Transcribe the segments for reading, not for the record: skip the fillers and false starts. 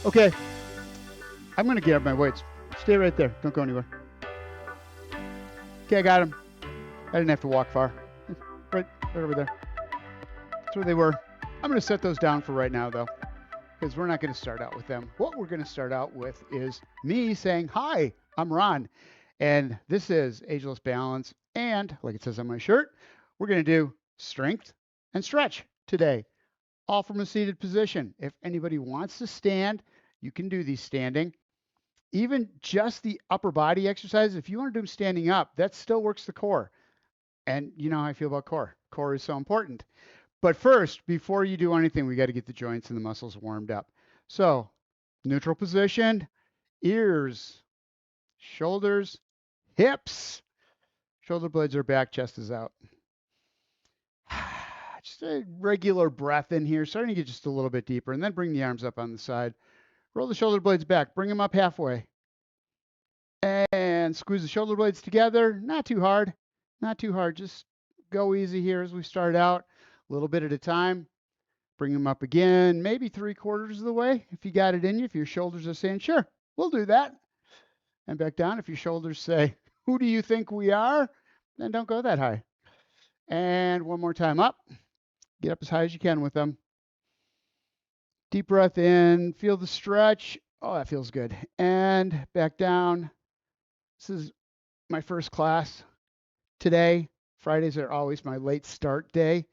Okay, I'm going to get up my weights. Stay right there. Don't go anywhere. Okay, I got them. I didn't have to walk far. Right over there. That's where they were. I'm going to set those down for right now, though, because we're not going to start out with them. What we're going to start out with is me saying, hi, I'm Ron, and this is Ageless Balance. And like it says on my shirt, we're going to do strength and stretch today, all from a seated position. If anybody wants to stand, you can do these standing. Even just the upper body exercises, if you want to do them standing up, that still works the core. And you know how I feel about core. Core is so important. But first, before you do anything, we got to get the joints and the muscles warmed up. So, neutral position, ears, shoulders, hips. Shoulder blades are back, chest is out. Just a regular breath in here, starting to get just a little bit deeper, and then bring the arms up on the side. Roll the shoulder blades back, bring them up halfway. And squeeze the shoulder blades together. Not too hard, not too hard. Just go easy here as we start out, a little bit at a time. Bring them up again, maybe 3/4 of the way if you got it in you. If your shoulders are saying, sure, we'll do that. And back down. If your shoulders say, who do you think we are? Then don't go that high. And one more time up. Get up as high as you can with them. Deep breath in, feel the stretch. Oh, that feels good. And back down. This is my first class today. Fridays are always my late start day.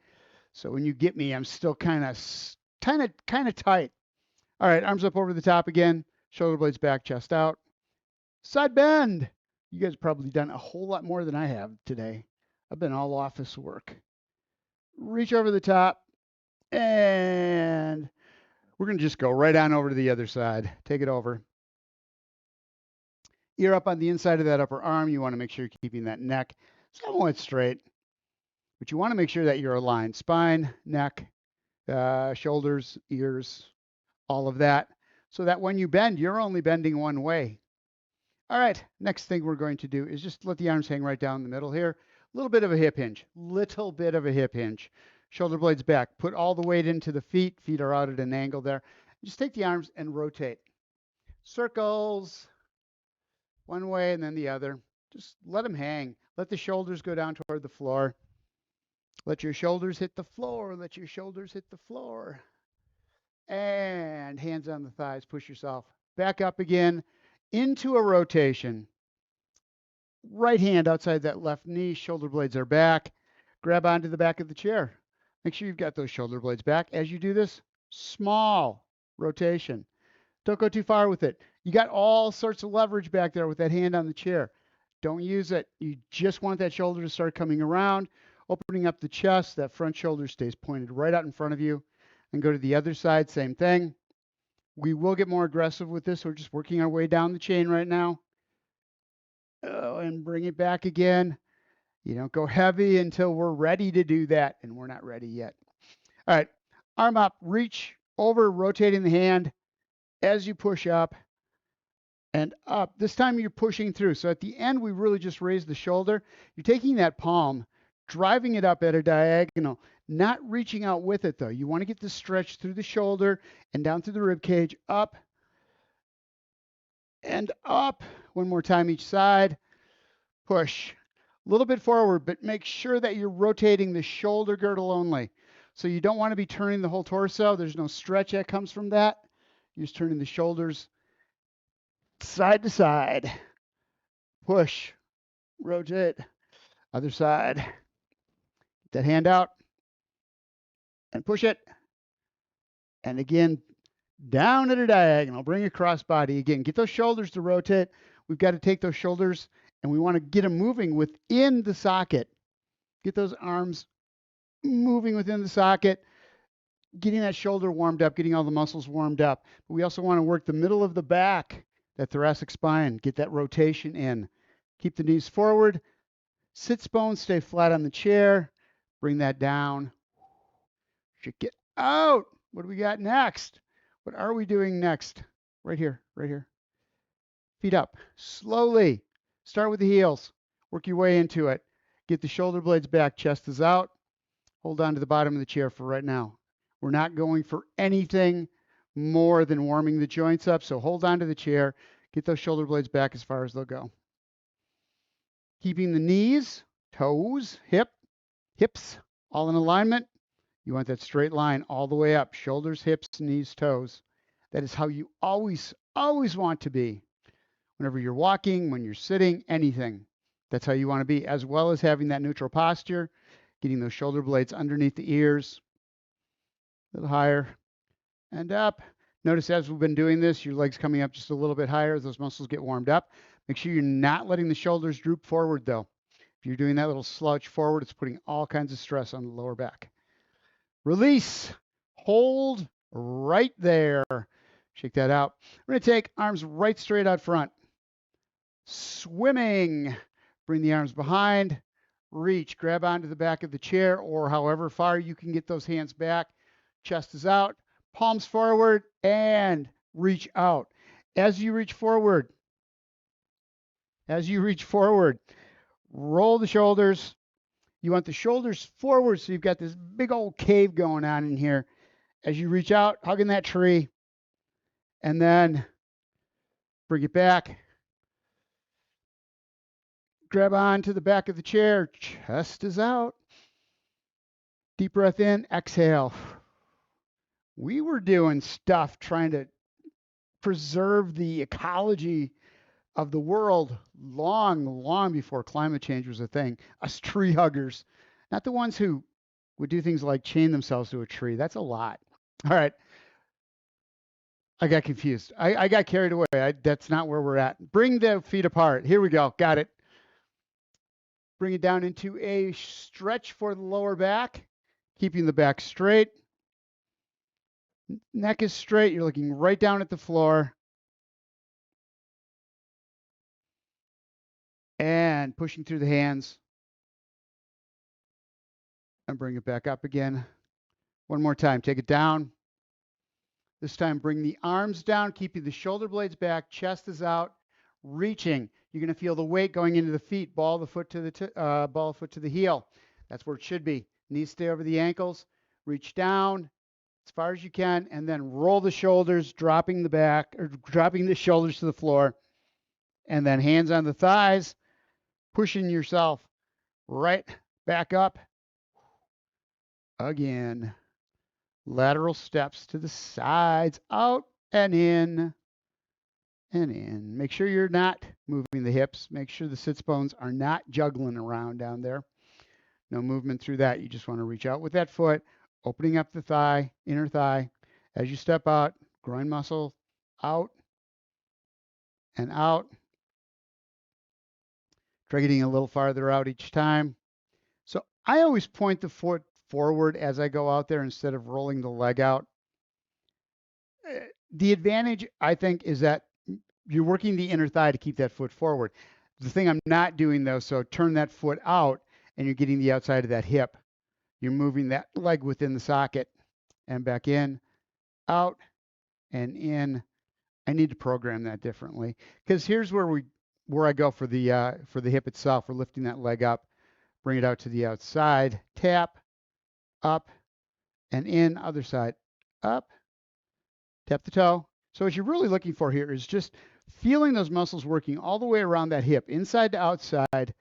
So when you get me, I'm still kind of tight. All right, arms up over the top again. Shoulder blades back, chest out. Side bend. You guys have probably done a whole lot more than I have today. I've been all office work. Reach over the top. And we're going to just go right on over to the other side. Take it over. Ear up on the inside of that upper arm. You want to make sure you're keeping that neck somewhat straight. But you want to make sure that you're aligned. Spine, neck, shoulders, ears, all of that. So that when you bend, you're only bending one way. All right, next thing we're going to do is just let the arms hang right down the middle here. A little bit of a hip hinge, Shoulder blades back. Put all the weight into the feet. Feet are out at an angle there. Just take the arms and rotate. Circles, one way and then the other. Just let them hang. Let the shoulders go down toward the floor. Let your shoulders hit the floor. Let your shoulders hit the floor. And hands on the thighs. Push yourself back up again into a rotation. Right hand outside that left knee. Shoulder blades are back. Grab onto the back of the chair. Make sure you've got those shoulder blades back. As you do this, small rotation. Don't go too far with it. You got all sorts of leverage back there with that hand on the chair. Don't use it. You just want that shoulder to start coming around, opening up the chest. That front shoulder stays pointed right out in front of you. And go to the other side, same thing. We will get more aggressive with this. We're just working our way down the chain right now. Oh, and bring it back again. You don't go heavy until we're ready to do that, and we're not ready yet. All right, arm up, reach over, rotating the hand as you push up and up. This time you're pushing through. So at the end, we really just raise the shoulder. You're taking that palm, driving it up at a diagonal, not reaching out with it, though. You want to get the stretch through the shoulder and down through the rib cage, up and up. One more time each side. Push. A little bit forward, but make sure that you're rotating the shoulder girdle only. So you don't want to be turning the whole torso. There's no stretch that comes from that. You're just turning the shoulders side to side. Push. Rotate. Other side. Get that hand out. And push it. And again, down at a diagonal. Bring a cross body again. Get those shoulders to rotate. We've got to take those shoulders and we want to get them moving within the socket. Get those arms moving within the socket, getting that shoulder warmed up, getting all the muscles warmed up. But we also want to work the middle of the back, that thoracic spine, get that rotation in. Keep the knees forward. Sits bones stay flat on the chair. Bring that down. Should get out. What do we got next? What are we doing next? Right here, right here. Feet up. Slowly. Start with the heels. Work your way into it. Get the shoulder blades back. Chest is out. Hold on to the bottom of the chair for right now. We're not going for anything more than warming the joints up. So hold on to the chair, get those shoulder blades back as far as they'll go. Keeping the knees, toes, hips all in alignment. You want that straight line all the way up, shoulders, hips, knees, toes. That is how you always want to be. Whenever you're walking, when you're sitting, anything. That's how you want to be, as well as having that neutral posture, getting those shoulder blades underneath the ears, a little higher and up. Notice as we've been doing this, your legs coming up just a little bit higher as those muscles get warmed up. Make sure you're not letting the shoulders droop forward, though. If you're doing that little slouch forward, it's putting all kinds of stress on the lower back. Release. Hold right there. Shake that out. We're going to take arms right straight out front. Swimming. Bring the arms behind. Reach. Grab onto the back of the chair or however far you can get those hands back. Chest is out. Palms forward and reach out. As you reach forward, roll the shoulders. You want the shoulders forward so you've got this big old cave going on in here. As you reach out, hugging that tree, and then bring it back. Grab on to the back of the chair. Chest is out. Deep breath in, exhale. We were doing stuff trying to preserve the ecology of the world long before climate change was a thing. Us tree huggers, not the ones who would do things like chain themselves to a tree. That's a lot. All right. I got confused. I got carried away. That's not where we're at. Bring the feet apart. Here we go. Got it. Bring it down into a stretch for the lower back, keeping the back straight. Neck is straight. You're looking right down at the floor. And pushing through the hands. And bring it back up again. One more time. Take it down. This time, bring the arms down, keeping the shoulder blades back. Chest is out. Reaching. You're going to feel the weight going into the feet. Ball the foot to the heel. That's where it should be. Knees stay over the ankles. Reach down as far as you can, and then roll the shoulders, dropping the shoulders to the floor, and then hands on the thighs, pushing yourself right back up. Again. Lateral steps to the sides, out and in and in. Make sure you're not moving the hips. Make sure the sits bones are not juggling around down there. No movement through that. You just want to reach out with that foot, opening up the thigh, inner thigh. As you step out, groin muscle out and out. Try getting a little farther out each time. So I always point the foot forward as I go out there instead of rolling the leg out. The advantage, I think, is that you're working the inner thigh to keep that foot forward. The thing I'm not doing, though, so turn that foot out and you're getting the outside of that hip. You're moving that leg within the socket and back in, out, and in. I need to program that differently because here's where I go for the hip itself. We're lifting that leg up, bring it out to the outside, tap, up, and in, other side, up, tap the toe. So what you're really looking for here is just feeling those muscles working all the way around that hip, inside to outside,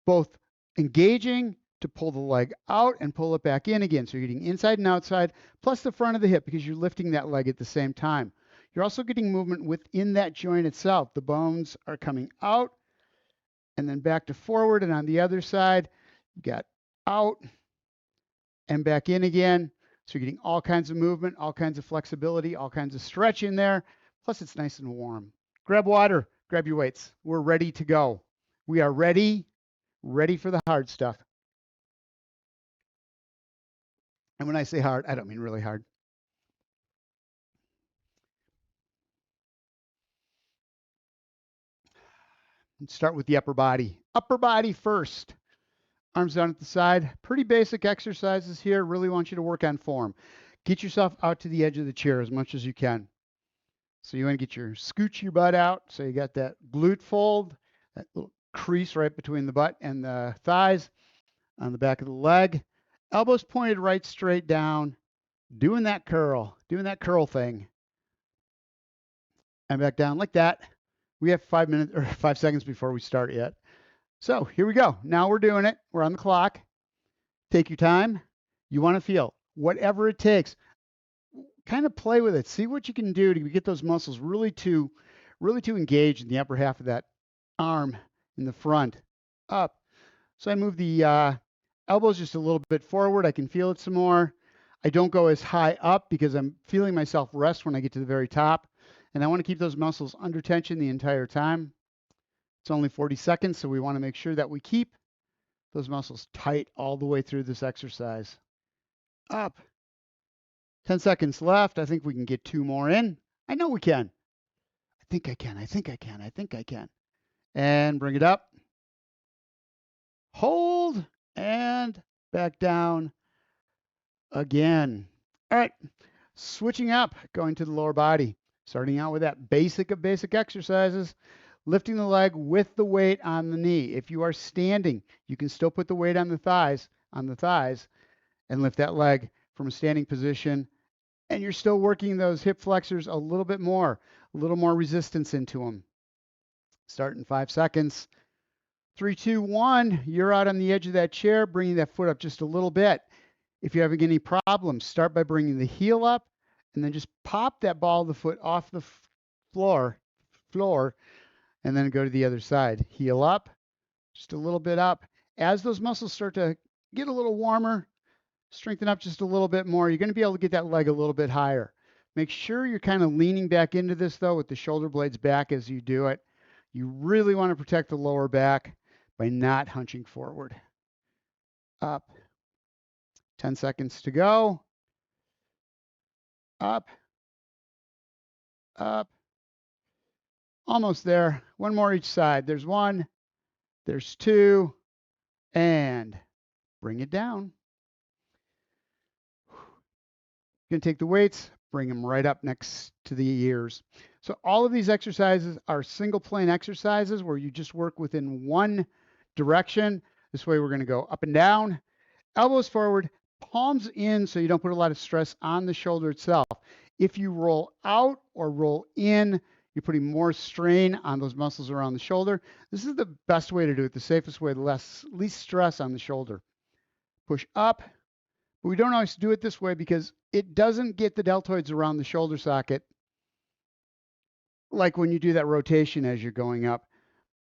both engaging to pull the leg out and pull it back in again. So you're getting inside and outside, plus the front of the hip because you're lifting that leg at the same time. You're also getting movement within that joint itself. The bones are coming out and then back to forward. And on the other side, you got out and back in again. So you're getting all kinds of movement, all kinds of flexibility, all kinds of stretch in there. Plus it's nice and warm. Grab water, grab your weights. We're ready to go. We are ready for the hard stuff. And when I say hard, I don't mean really hard. Let's start with the upper body. Upper body first. Arms down at the side. Pretty basic exercises here. Really want you to work on form. Get yourself out to the edge of the chair as much as you can. So you want to scooch your butt out. So you got that glute fold, that little crease right between the butt and the thighs on the back of the leg. Elbows pointed right straight down. Doing that curl thing. and back down like that. We have 5 minutes or 5 seconds before we start yet. So here we go. Now we're doing it. We're on the clock. Take your time. You want to feel whatever it takes. Kind of play with it. See what you can do to get those muscles really to engage in the upper half of that arm in the front. Up. So I move the elbows just a little bit forward. I can feel it some more. I don't go as high up because I'm feeling myself rest when I get to the very top. And I want to keep those muscles under tension the entire time. It's only 40 seconds, so we want to make sure that we keep those muscles tight all the way through this exercise. Up. 10 seconds left. I think we can get 2 more in. I know we can. I think I can. I think I can. I think I can. And bring it up. Hold and back down again. All right. Switching up, going to the lower body. Starting out with that basic of basic exercises. Lifting the leg with the weight on the knee. If you are standing, you can still put the weight on the thighs, and lift that leg from a standing position. And you're still working those hip flexors a little bit more, a little more resistance into them. Start in 5 seconds. 3, 2, 1. You're out on the edge of that chair, bringing that foot up just a little bit. If you're having any problems, start by bringing the heel up and then just pop that ball of the foot off the floor, and then go to the other side. Heel up, just a little bit up. As those muscles start to get a little warmer, strengthen up just a little bit more, you're going to be able to get that leg a little bit higher. Make sure you're kind of leaning back into this, though, with the shoulder blades back as you do it. You really want to protect the lower back by not hunching forward. Up. 10 seconds to go. Up. Up. Almost there. 1 more each side. There's 1. There's 2. And bring it down. You're going to take the weights, bring them right up next to the ears. So all of these exercises are single plane exercises where you just work within one direction. This way we're going to go up and down, elbows forward, palms in so you don't put a lot of stress on the shoulder itself. If you roll out or roll in, you're putting more strain on those muscles around the shoulder. This is the best way to do it, the safest way, the least stress on the shoulder. Push up. But we don't always do it this way because it doesn't get the deltoids around the shoulder socket like when you do that rotation as you're going up.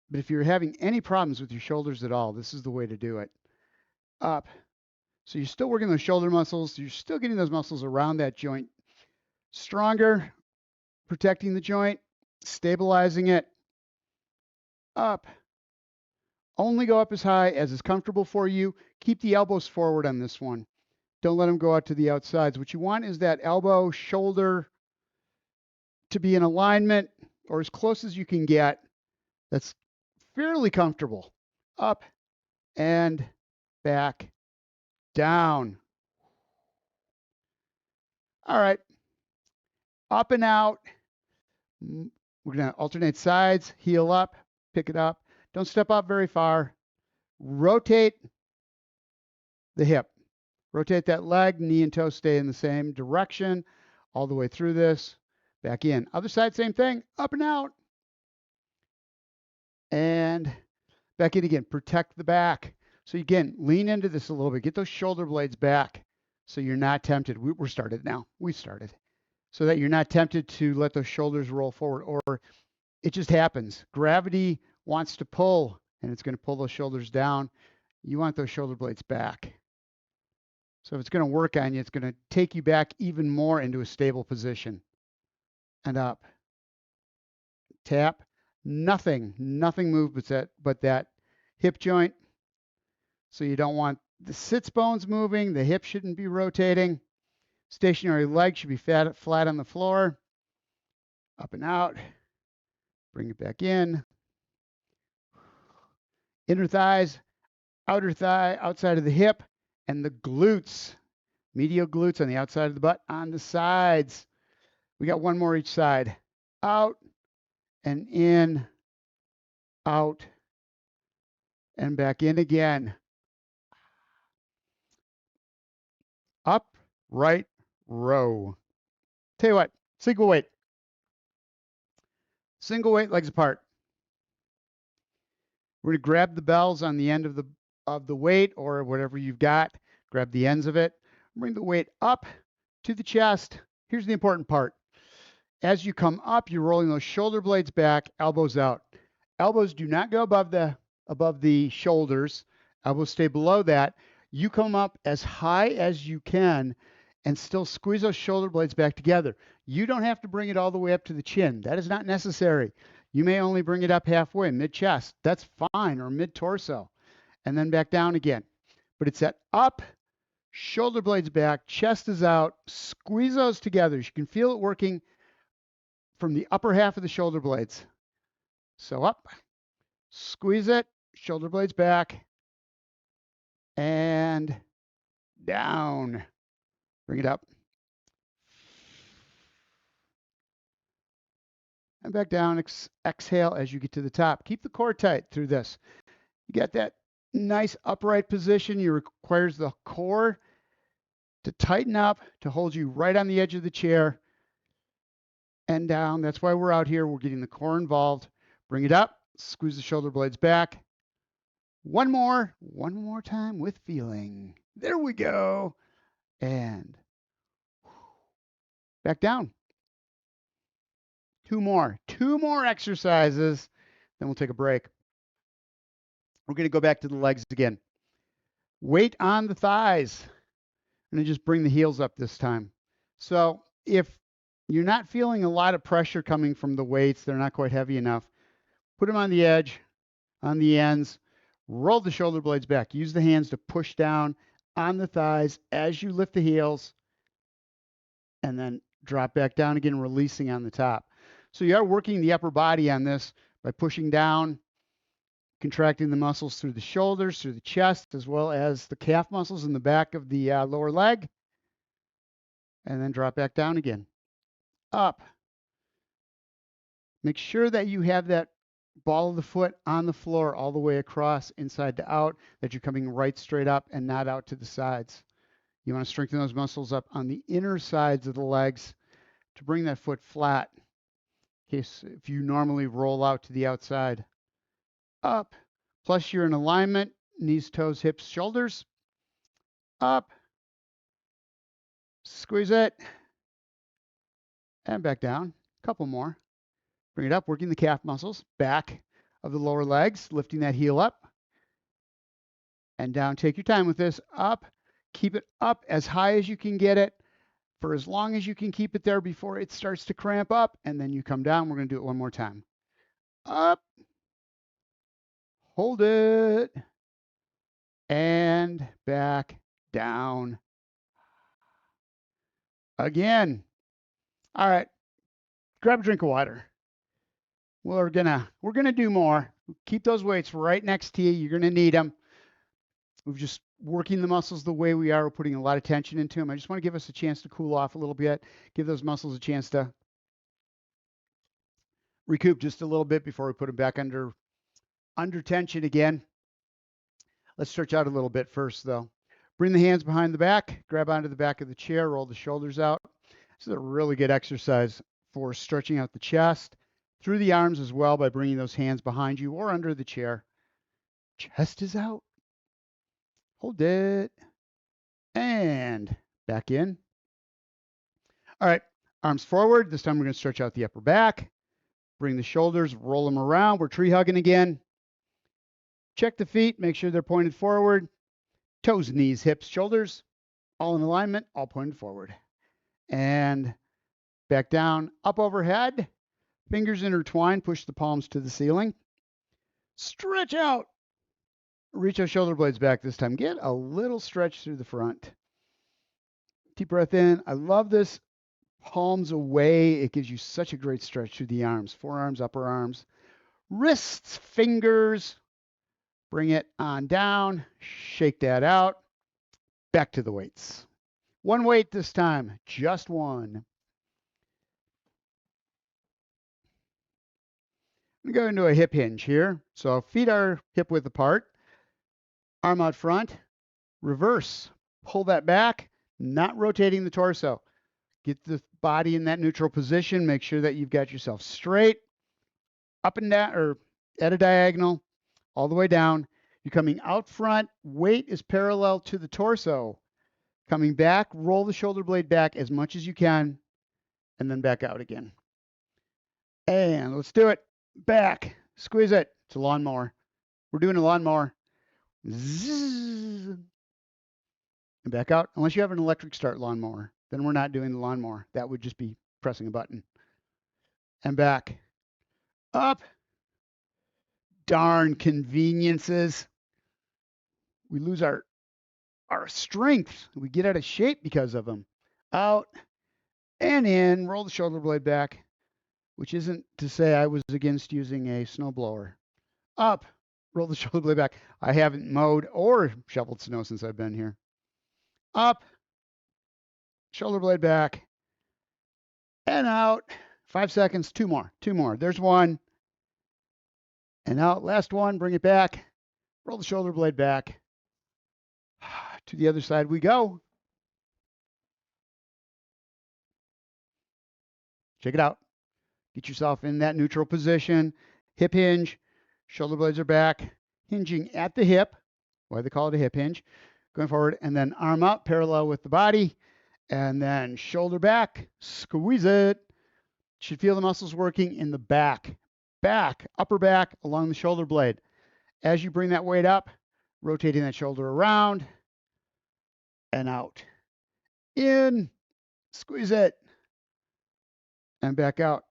But if you're having any problems with your shoulders at all, this is the way to do it. Up. So you're still working those shoulder muscles. You're still getting those muscles around that joint stronger, protecting the joint, stabilizing it. Up. Only go up as high as is comfortable for you. Keep the elbows forward on this one. Don't let them go out to the outsides. What you want is that elbow, shoulder to be in alignment or as close as you can get. That's fairly comfortable. Up and back, down. All right. Up and out. We're going to alternate sides, heel up, pick it up. Don't step up very far. Rotate the hip. Rotate that leg, knee and toe stay in the same direction all the way through this. Back in. Other side, same thing. Up and out. And back in again. Protect the back. So again, lean into this a little bit. Get those shoulder blades back so you're not tempted. We're started now. We started. So that you're not tempted to let those shoulders roll forward, or it just happens. Gravity wants to pull, and it's going to pull those shoulders down. You want those shoulder blades back. So if it's going to work on you, it's going to take you back even more into a stable position. And up. Tap. Nothing moved but that hip joint. So you don't want the sits bones moving. The hip shouldn't be rotating. Stationary leg should be flat on the floor. Up and out. Bring it back in. Inner thighs, outer thigh, outside of the hip, and the glutes. Medial glutes on the outside of the butt, on the sides. We got 1 more each side. Out and in, out, and back in again. Up, right, row. Tell you what, single weight. Single weight, legs apart. We're going to grab the bells on the end of the weight or whatever you've got. Grab the ends of it. Bring the weight up to the chest. Here's the important part. As you come up, you're rolling those shoulder blades back, elbows out. Elbows do not go above the shoulders. Elbows stay below that. You come up as high as you can and still squeeze those shoulder blades back together. You don't have to bring it all the way up to the chin. That is not necessary. You may only bring it up halfway, mid-chest. That's fine, or mid-torso, and then back down again. But it's that up, shoulder blades back, chest is out. Squeeze those together. You can feel it working from the upper half of the shoulder blades. So up, squeeze it, shoulder blades back, and down. Bring it up. And back down. Exhale as you get to the top. Keep the core tight through this. You got that nice upright position. It requires the core to tighten up, to hold you right on the edge of the chair and down. That's why we're out here. We're getting the core involved. Bring it up. Squeeze the shoulder blades back. One more time with feeling. There we go. And back down. Two more exercises. Then we'll take a break. We're going to go back to the legs again. Weight on the thighs. I'm going to just bring the heels up this time. So if you're not feeling a lot of pressure coming from the weights, they're not quite heavy enough, put them on the edge, on the ends, roll the shoulder blades back. Use the hands to push down on the thighs as you lift the heels, and then drop back down again, releasing on the top. So you are working the upper body on this by pushing down, contracting the muscles through the shoulders, through the chest, as well as the calf muscles in the back of the lower leg. And then drop back down again. Up. Make sure that you have that ball of the foot on the floor all the way across, inside to out, that you're coming right straight up and not out to the sides. You want to strengthen those muscles up on the inner sides of the legs to bring that foot flat. In case if you normally roll out to the outside. Up. Plus you're in alignment, knees, toes, hips, shoulders. Up. Squeeze it. And back down. A couple more. Bring it up, working the calf muscles, back of the lower legs, lifting that heel up. And down. Take your time with this. Up. Keep it up as high as you can get it for as long as you can keep it there before it starts to cramp up. And then you come down. We're going to do it one more time. Up. Hold it. And back down. Again. All right. Grab a drink of water. We're gonna do more. Keep those weights right next to you. You're gonna need them. We're just working the muscles the way we are. We're putting a lot of tension into them. I just want to give us a chance to cool off a little bit. Give those muscles a chance to recoup just a little bit before we put them back under tension again. Let's stretch out a little bit first, though. Bring the hands behind the back. Grab onto the back of the chair. Roll the shoulders out. This is a really good exercise for stretching out the chest, through the arms as well, by bringing those hands behind you or under the chair. Chest is out. Hold it. And back in. All right. Arms forward. This time we're going to stretch out the upper back. Bring the shoulders, roll them around. We're tree hugging again. Check the feet. Make sure they're pointed forward. Toes, knees, hips, shoulders, all in alignment, all pointed forward. And back down, up overhead. Fingers intertwined, push the palms to the ceiling. Stretch out. Reach those shoulder blades back this time. Get a little stretch through the front. Deep breath in. I love this. Palms away. It gives you such a great stretch through the arms, forearms, upper arms, wrists, fingers. Bring it on down. Shake that out. Back to the weights. One weight this time, just one. I'm going to go into a hip hinge here. So feet are hip width apart. Arm out front. Reverse. Pull that back, not rotating the torso. Get the body in that neutral position. Make sure that you've got yourself straight. up and down, or at a diagonal, all the way down. You're coming out front. Weight is parallel to the torso. Coming back, roll the shoulder blade back as much as you can, and then back out again. And let's do it. Back. Squeeze it. It's a lawnmower. We're doing a lawnmower. Zzz, and back out. Unless you have an electric start lawnmower, then we're not doing the lawnmower. That would just be pressing a button. And back. Up. Darn conveniences. We lose our strength. We get out of shape because of them. Out and in. Roll the shoulder blade back, which isn't to say I was against using a snowblower. Up. Roll the shoulder blade back. I haven't mowed or shoveled snow since I've been here. Up. Shoulder blade back. And out. 5 seconds. Two more. There's one. And out. Last one. Bring it back. Roll the shoulder blade back. To the other side we go. Check it out. Get yourself in that neutral position. Hip hinge. Shoulder blades are back. Hinging at the hip. Why they call it a hip hinge. Going forward. And then arm up parallel with the body. And then shoulder back. Squeeze it. Should feel the muscles working in the back. Upper back along the shoulder blade. As you bring that weight up, rotating that shoulder around and out. In, squeeze it, and back out.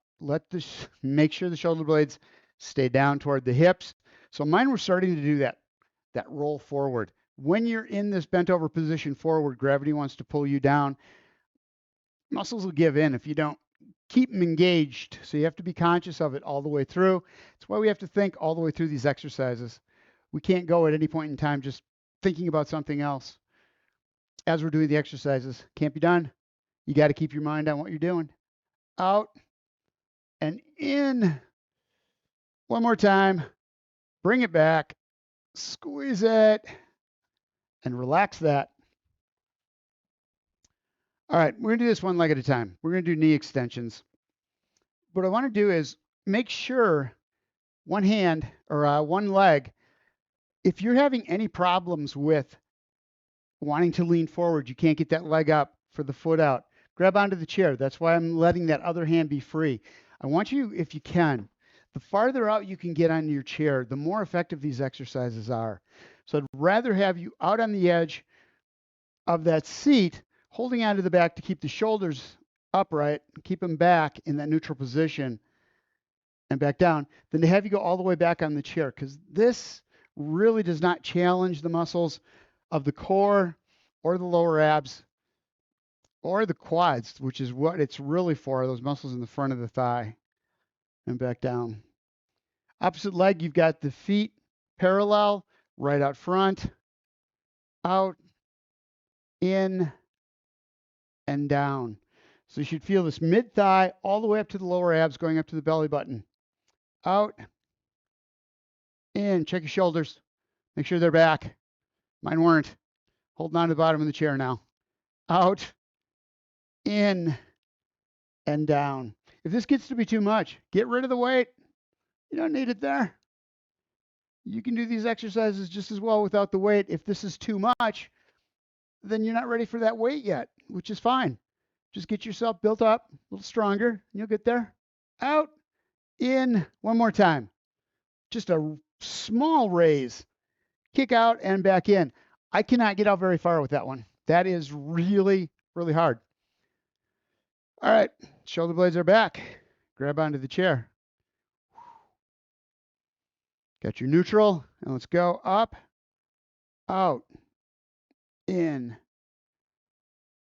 Make sure the shoulder blades stay down toward the hips. So mine were starting to do that roll forward. When you're in this bent over position forward, gravity wants to pull you down. Muscles will give in if you don't keep them engaged. So you have to be conscious of it all the way through. That's why we have to think all the way through these exercises. We can't go at any point in time just thinking about something else as we're doing the exercises. Can't be done. You got to keep your mind on what you're doing. Out and in. One more time. Bring it back. Squeeze it and relax that. All right, we're going to do this one leg at a time. We're going to do knee extensions. What I want to do is make sure one hand or one leg, if you're having any problems with wanting to lean forward, you can't get that leg up for the foot out, grab onto the chair. That's why I'm letting that other hand be free. I want you, if you can, the farther out you can get on your chair, the more effective these exercises are. So I'd rather have you out on the edge of that seat, holding onto the back to keep the shoulders upright, keep them back in that neutral position and back down, than to have you go all the way back on the chair, because this really does not challenge the muscles of the core or the lower abs or the quads, which is what it's really for, those muscles in the front of the thigh, and back down. Opposite leg, you've got the feet parallel, right out front, out, in, and down. So you should feel this mid thigh all the way up to the lower abs, going up to the belly button. Out, in, check your shoulders. Make sure they're back. Mine weren't. Holding on to the bottom of the chair now. Out, in, and down. If this gets to be too much, get rid of the weight. You don't need it there. You can do these exercises just as well without the weight. If this is too much, then you're not ready for that weight yet, which is fine. Just get yourself built up, a little stronger, and you'll get there. Out, in, one more time. Just a small raise. Kick out and back in. I cannot get out very far with that one. That is really, really hard. All right, shoulder blades are back. Grab onto the chair. Got your neutral, and let's go up, out, in.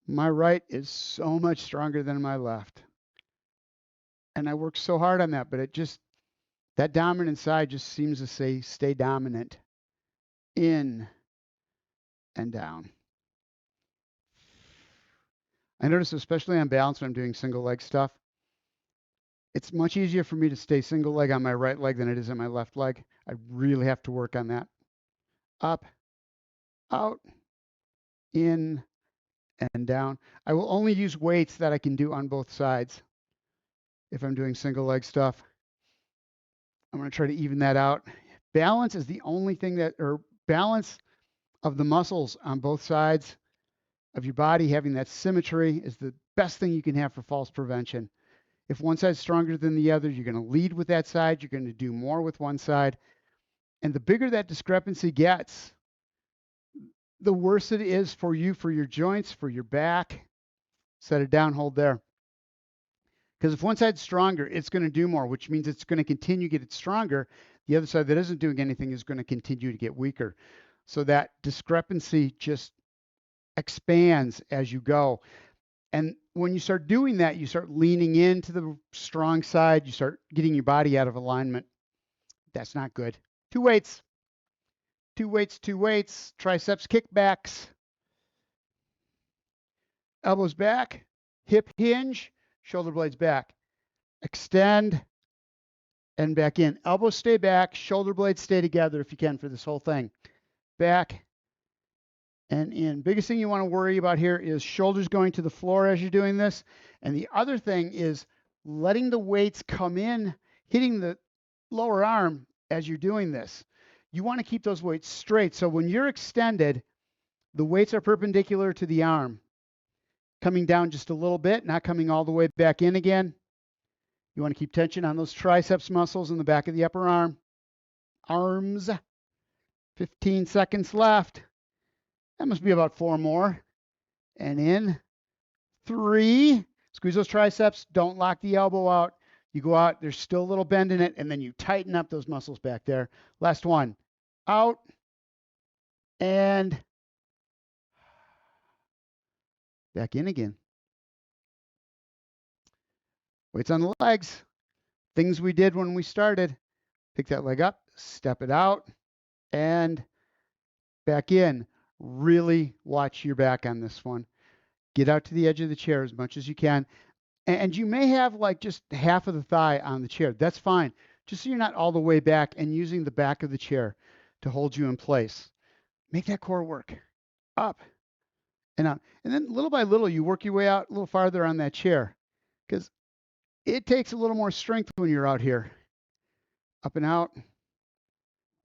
My right is so much stronger than my left. And I worked so hard on that, but that dominant side just seems to say stay dominant. In and down. I notice, especially on balance when I'm doing single leg stuff, it's much easier for me to stay single leg on my right leg than it is on my left leg. I really have to work on that. Up, out, in, and down. I will only use weights that I can do on both sides if I'm doing single leg stuff. I'm going to try to even that out. Balance is the only thing that, or balance of the muscles on both sides of your body, having that symmetry is the best thing you can have for falls prevention. If one side's stronger than the other, you're going to lead with that side. You're going to do more with one side. And the bigger that discrepancy gets, the worse it is for you, for your joints, for your back. Set it down, hold there. Because if one side's stronger, it's going to do more, which means it's going to continue to get stronger. The other side that isn't doing anything is going to continue to get weaker. So that discrepancy just expands as you go. And when you start doing that, you start leaning into the strong side. You start getting your body out of alignment. That's not good. Two weights. Two weights, two weights. Triceps kickbacks. Elbows back. Hip hinge. Shoulder blades back. Extend and back in. Elbows stay back. Shoulder blades stay together if you can for this whole thing. Back and in. Biggest thing you want to worry about here is shoulders going to the floor as you're doing this. And the other thing is letting the weights come in, hitting the lower arm as you're doing this. You want to keep those weights straight. So when you're extended, the weights are perpendicular to the arm, coming down just a little bit, not coming all the way back in again. You want to keep tension on those triceps muscles in the back of the upper arm. Arms. 15 seconds left. That must be about 4 more. And in. 3. Squeeze those triceps. Don't lock the elbow out. You go out. There's still a little bend in it. And then you tighten up those muscles back there. Last one. Out. And back in again. Weights on the legs. Things we did when we started. Pick that leg up. Step it out. And back in. Really watch your back on this one. Get out to the edge of the chair as much as you can. And you may have like just half of the thigh on the chair. That's fine. Just so you're not all the way back and using the back of the chair to hold you in place. Make that core work. Up and out. And then little by little, you work your way out a little farther on that chair because it takes a little more strength when you're out here. Up and out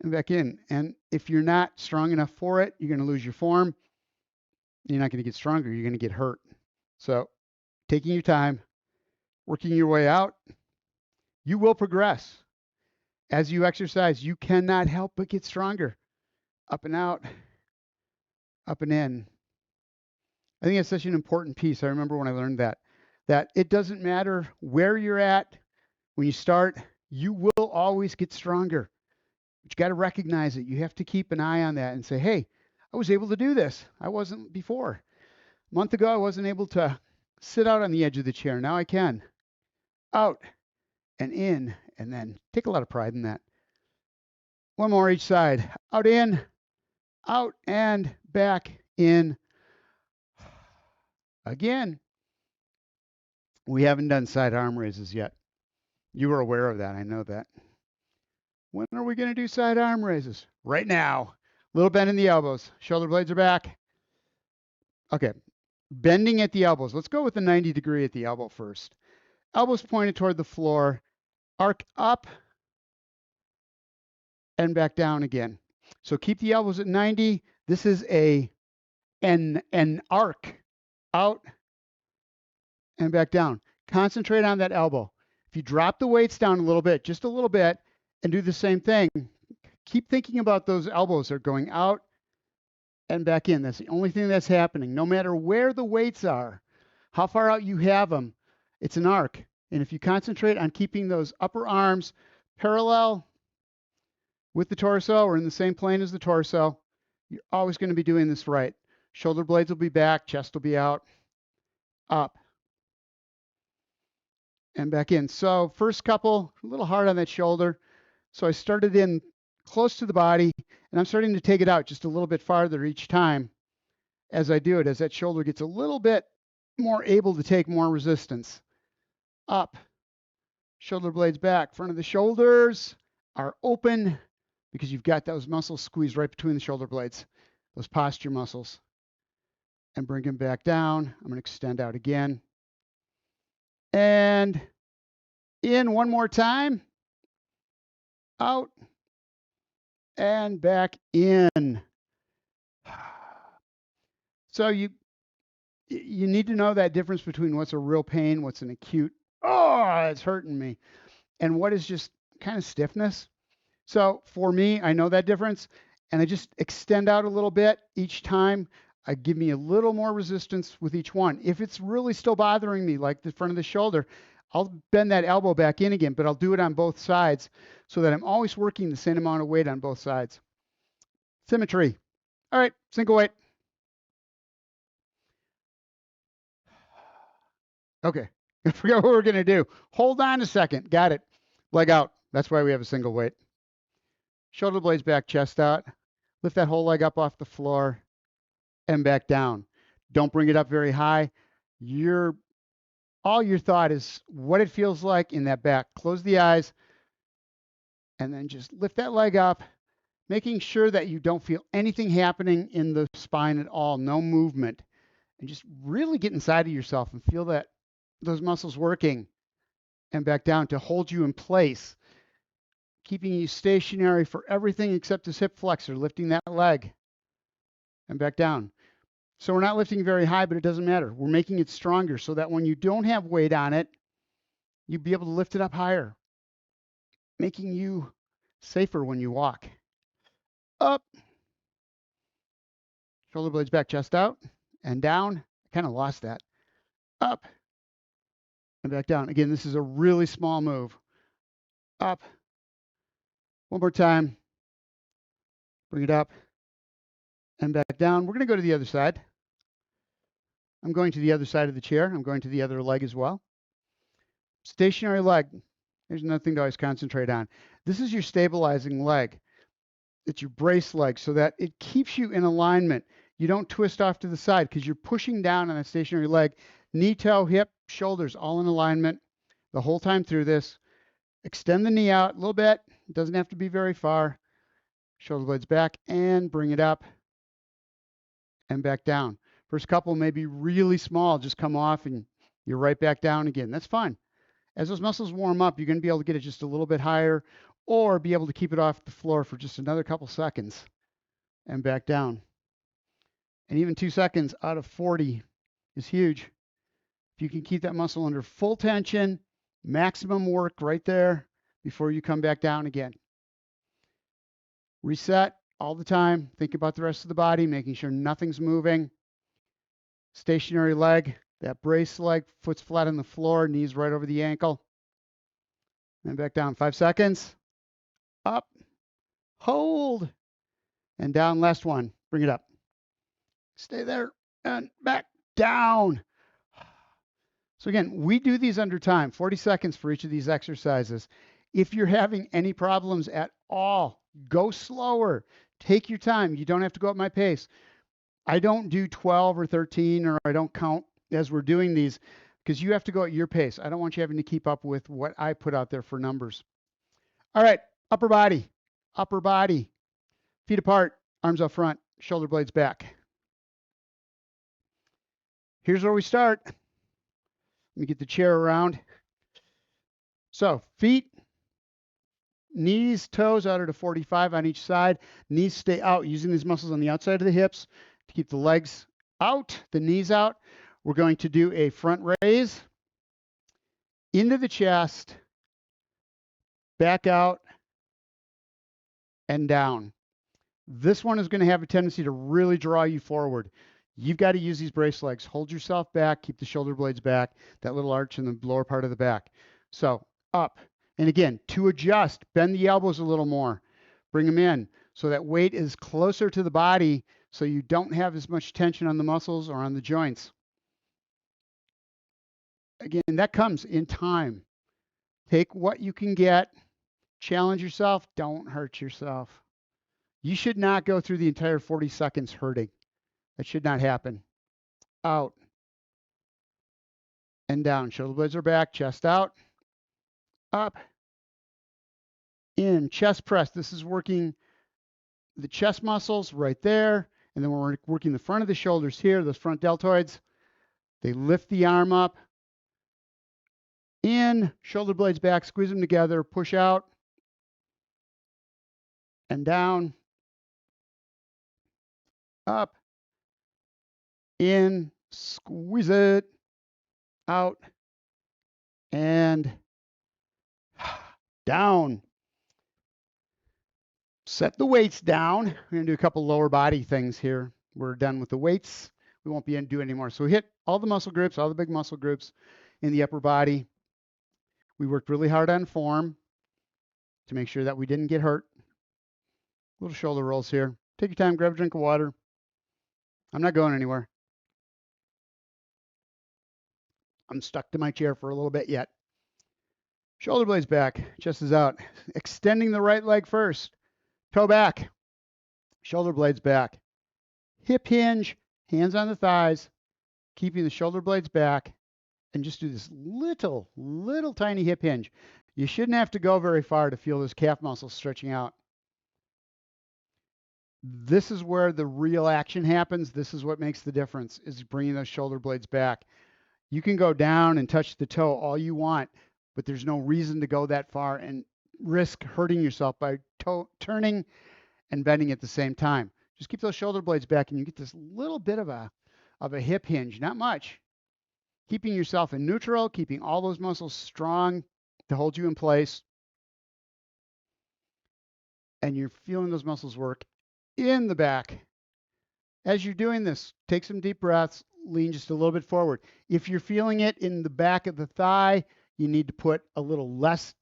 and back in. And if you're not strong enough for it, you're going to lose your form. You're not going to get stronger. You're going to get hurt. So taking your time, working your way out, you will progress. As you exercise, you cannot help but get stronger. Up and out, up and in. I think that's such an important piece. I remember when I learned that it doesn't matter where you're at. When you start, you will always get stronger. But you got to recognize it. You have to keep an eye on that and say, hey, I was able to do this. I wasn't before. A month ago, I wasn't able to sit out on the edge of the chair. Now I can. Out and in, and then take a lot of pride in that. One more each side. Out, in, out, and back, in. Again. We haven't done side arm raises yet. You were aware of that. I know that. When are we going to do side arm raises? Right now. Little bend in the elbows. Shoulder blades are back. Okay. Bending at the elbows. Let's go with the 90 degree at the elbow first. Elbows pointed toward the floor. Arc up and back down again. So keep the elbows at 90. This is an arc. Out and back down. Concentrate on that elbow. If you drop the weights down a little bit, just a little bit, and do the same thing, keep thinking about those elbows. They're going out and back in. That's the only thing that's happening. No matter where the weights are, how far out you have them, it's an arc. And if you concentrate on keeping those upper arms parallel with the torso or in the same plane as the torso, you're always going to be doing this right. Shoulder blades will be back, chest will be out, up, and back in. So first couple, a little hard on that shoulder. So I started in close to the body, and I'm starting to take it out just a little bit farther each time as I do it, as that shoulder gets a little bit more able to take more resistance. Up, shoulder blades back. Front of the shoulders are open because you've got those muscles squeezed right between the shoulder blades, those posture muscles. And bring them back down. I'm going to extend out again. And in one more time. out, and back in. So you need to know that difference between what's a real pain, what's an acute, oh, it's hurting me, and what is just kind of stiffness. So for me, I know that difference, and I just extend out a little bit each time. I give me a little more resistance with each one. If it's really still bothering me, like the front of the shoulder, I'll bend that elbow back in again, but I'll do it on both sides so that I'm always working the same amount of weight on both sides. Symmetry. All right, single weight. Okay, I forgot what we're going to do. Hold on a second. Got it. Leg out. That's why we have a single weight. Shoulder blades back, chest out. Lift that whole leg up off the floor and back down. Don't bring it up very high. All your thought is what it feels like in that back. Close the eyes and then just lift that leg up, making sure that you don't feel anything happening in the spine at all, no movement. And just really get inside of yourself and feel that those muscles working and back down to hold you in place, keeping you stationary for everything except this hip flexor, lifting that leg and back down. So we're not lifting very high, but it doesn't matter. We're making it stronger so that when you don't have weight on it, you'll be able to lift it up higher, making you safer when you walk. Up, shoulder blades back, chest out, and down. I kind of lost that. Up, and back down. Again, this is a really small move. Up. One more time. Bring it up and back down. We're going to go to the other side. I'm going to the other side of the chair. I'm going to the other leg as well. Stationary leg. There's nothing to always concentrate on. This is your stabilizing leg. It's your brace leg so that it keeps you in alignment. You don't twist off to the side because you're pushing down on that stationary leg. Knee, toe, hip, shoulders, all in alignment the whole time through this. Extend the knee out a little bit. It doesn't have to be very far. Shoulder blades back and bring it up and back down. First couple may be really small, just come off and you're right back down again. That's fine. As those muscles warm up, you're going to be able to get it just a little bit higher or be able to keep it off the floor for just another couple seconds and back down. And even 2 seconds out of 40 is huge. If you can keep that muscle under full tension, maximum work right there before you come back down again. Reset all the time. Think about the rest of the body, making sure nothing's moving. Stationary leg, that brace leg, foot's flat on the floor, knees right over the ankle. And back down. 5 seconds. Up. Hold. And down. Last one. Bring it up. Stay there and back down. So again, we do these under time, 40 seconds for each of these exercises. If you're having any problems at all, go slower. Take your time. You don't have to go at my pace. I don't do 12 or 13, or I don't count as we're doing these because you have to go at your pace. I don't want you having to keep up with what I put out there for numbers. All right, upper body, feet apart, arms up front, shoulder blades back. Here's where we start. Let me get the chair around. So feet, knees, toes out at a 45 on each side. Knees stay out, using these muscles on the outside of the hips to keep the legs out, the knees out. We're going to do a front raise into the chest, back out, and down. This one is going to have a tendency to really draw you forward. You've got to use these brace legs. Hold yourself back, keep the shoulder blades back, that little arch in the lower part of the back. So up. And again, to adjust, bend the elbows a little more. Bring them in so that weight is closer to the body so you don't have as much tension on the muscles or on the joints. Again, that comes in time. Take what you can get. Challenge yourself. Don't hurt yourself. You should not go through the entire 40 seconds hurting. That should not happen. Out and down. Shoulder blades are back. Chest out. Up. In. Chest press. This is working the chest muscles right there. And then we're working the front of the shoulders here, those front deltoids. They lift the arm up. In. Shoulder blades back. Squeeze them together. Push out. and down, up, in, squeeze it, out, and down. Set the weights down. We're going to do a couple lower body things here. We're done with the weights. We won't be able to do anymore. So we hit all the muscle groups, all the big muscle groups in the upper body. We worked really hard on form to make sure that we didn't get hurt. Little shoulder rolls here. Take your time, grab a drink of water. I'm not going anywhere. I'm stuck to my chair for a little bit yet. Shoulder blades back, chest is out. Extending the right leg first. Toe back, shoulder blades back. Hip hinge, hands on the thighs, keeping the shoulder blades back, and just do this little tiny hip hinge. You shouldn't have to go very far to feel those calf muscles stretching out. This is where the real action happens. This is what makes the difference, is bringing those shoulder blades back. You can go down and touch the toe all you want, but there's no reason to go that far and risk hurting yourself by turning and bending at the same time. Just keep those shoulder blades back and you get this little bit of a hip hinge, not much. Keeping yourself in neutral, keeping all those muscles strong to hold you in place. And you're feeling those muscles work in the back. As you're doing this, take some deep breaths, lean just a little bit forward. If you're feeling it in the back of the thigh, you need to put a little less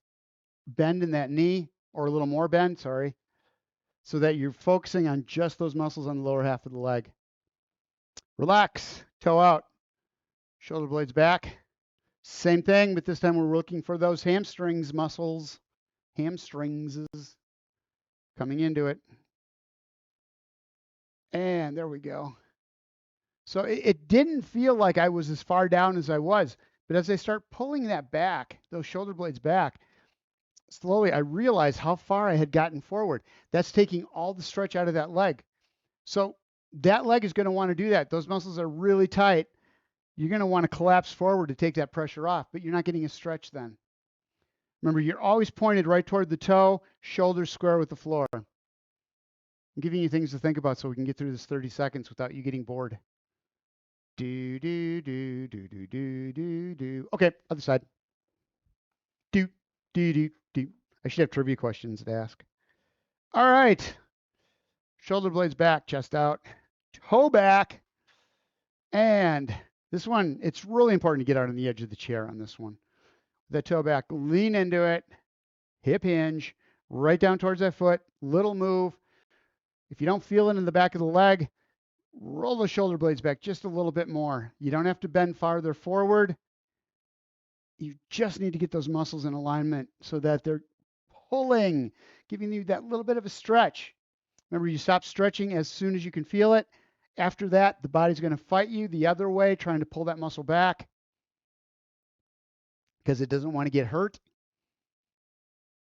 bend in that knee, or a little more bend, sorry, so that you're focusing on just those muscles on the lower half of the leg. Relax, toe out, shoulder blades back. Same thing, but this time we're looking for those hamstrings muscles. Hamstrings coming into it. And there we go. So it didn't feel like I was as far down as I was, but as I start pulling that back, those shoulder blades back, slowly I realized how far I had gotten forward. That's taking all the stretch out of that leg. So that leg is going to want to do that. Those muscles are really tight. You're going to want to collapse forward to take that pressure off, but you're not getting a stretch then. Remember, you're always pointed right toward the toe, shoulders square with the floor. I'm giving you things to think about so we can get through this 30 seconds without you getting bored. Do, do, do, do, do, do, do, do. Okay, other side. Do, do, do, do. I should have trivia questions to ask. All right. Shoulder blades back, chest out, toe back. And this one, it's really important to get out on the edge of the chair on this one. The toe back, lean into it, hip hinge, right down towards that foot, little move. If you don't feel it in the back of the leg, roll the shoulder blades back just a little bit more. You don't have to bend farther forward. You just need to get those muscles in alignment so that they're pulling, giving you that little bit of a stretch. Remember, you stop stretching as soon as you can feel it. After that, the body's going to fight you the other way, trying to pull that muscle back because it doesn't want to get hurt.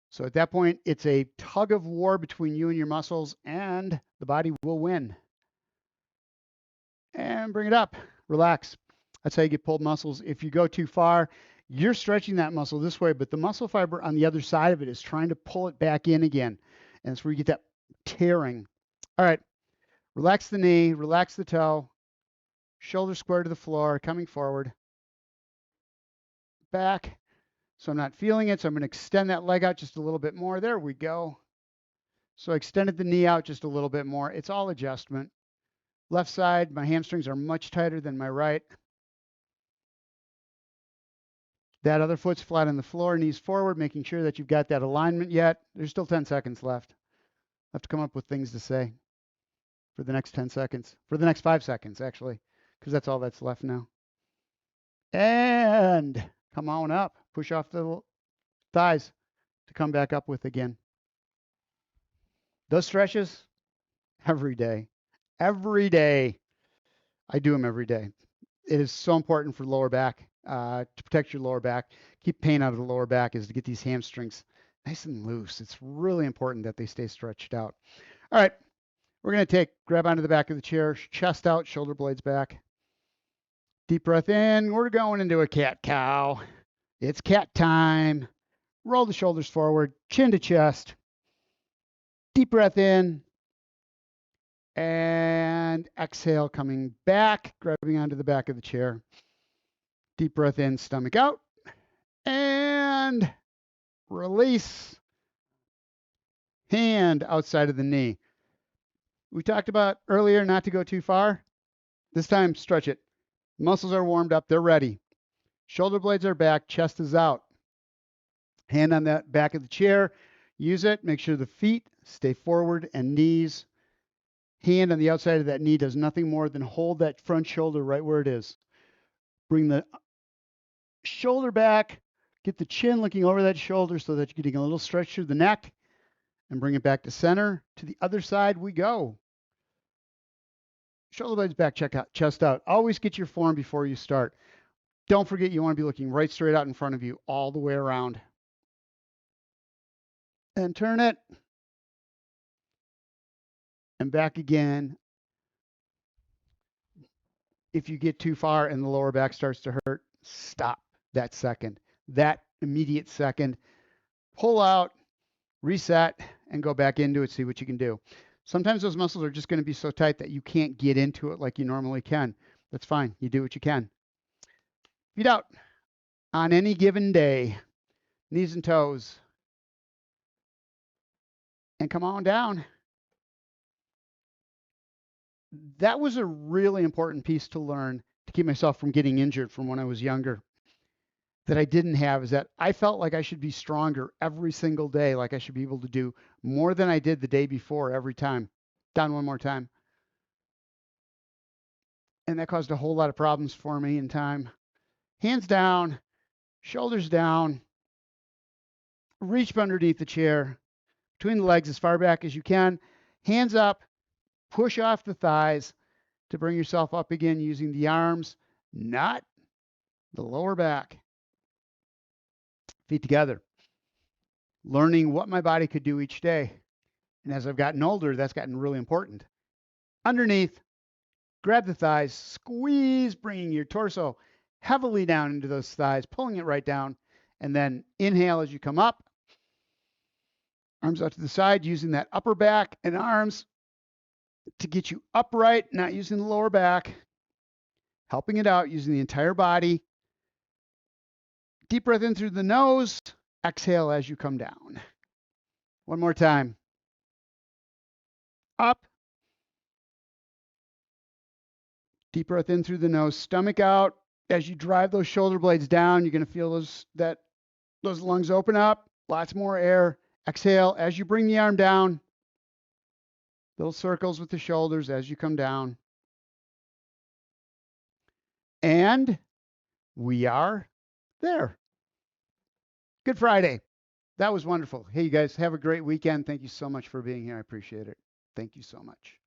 So at that point, it's a tug of war between you and your muscles, and the body will win. And bring it up. Relax. That's how you get pulled muscles. If you go too far, you're stretching that muscle this way, but the muscle fiber on the other side of it is trying to pull it back in again. And that's where you get that tearing. All right. Relax the knee, relax the toe, shoulder square to the floor, coming forward. Back. So I'm not feeling it, so I'm going to extend that leg out just a little bit more. There we go. So I extended the knee out just a little bit more. It's all adjustment. Left side, my hamstrings are much tighter than my right. That other foot's flat on the floor, knees forward, making sure that you've got that alignment yet. There's still 10 seconds left. I have to come up with things to say for the next 10 seconds. For the next 5 seconds, actually, because that's all that's left now. And come on up. Push off the thighs to come back up with again. Those stretches, every day. Every day. I do them every day. It is so important for lower back, to protect your lower back. Keep pain out of the lower back is to get these hamstrings nice and loose. It's really important that they stay stretched out. All right. We're going to grab onto the back of the chair, chest out, shoulder blades back. Deep breath in. We're going into a cat-cow. It's cat time. Roll the shoulders forward, chin to chest. Deep breath in. And exhale, coming back, grabbing onto the back of the chair. Deep breath in, stomach out. And release. Hand outside of the knee. We talked about earlier not to go too far. This time, stretch it. Muscles are warmed up. They're ready. Shoulder blades are back. Chest is out. Hand on the back of the chair. Use it. Make sure the feet stay forward and knees. Hand on the outside of that knee does nothing more than hold that front shoulder right where it is. Bring the shoulder back. Get the chin looking over that shoulder so that you're getting a little stretch through the neck. And bring it back to center. To the other side we go. Shoulder blades back, check out, chest out. Always get your form before you start. Don't forget you want to be looking right straight out in front of you all the way around. And turn it. And back again. If you get too far and the lower back starts to hurt, stop that second. That immediate second. Pull out, reset, and go back into it, see what you can do. Sometimes those muscles are just going to be so tight that you can't get into it like you normally can. That's fine. You do what you can. Feet out. On any given day, knees and toes. And come on down. That was a really important piece to learn to keep myself from getting injured from when I was younger. That I didn't have is that I felt like I should be stronger every single day, like I should be able to do more than I did the day before every time. Down one more time. And that caused a whole lot of problems for me in time. Hands down, shoulders down, reach underneath the chair, between the legs as far back as you can, hands up, push off the thighs to bring yourself up again using the arms, not the lower back. Feet together. Learning what my body could do each day. And as I've gotten older, that's gotten really important. Underneath, grab the thighs, squeeze, bringing your torso heavily down into those thighs, pulling it right down, and then inhale as you come up. Arms out to the side, using that upper back and arms to get you upright, not using the lower back, helping it out using the entire body. Deep breath in through the nose, exhale as you come down. One more time. Up. Deep breath in through the nose, stomach out. As you drive those shoulder blades down, you're going to feel those lungs open up. Lots more air. Exhale as you bring the arm down. Little circles with the shoulders as you come down. And we are there. Good Friday. That was wonderful. Hey, you guys, have a great weekend. Thank you so much for being here. I appreciate it. Thank you so much.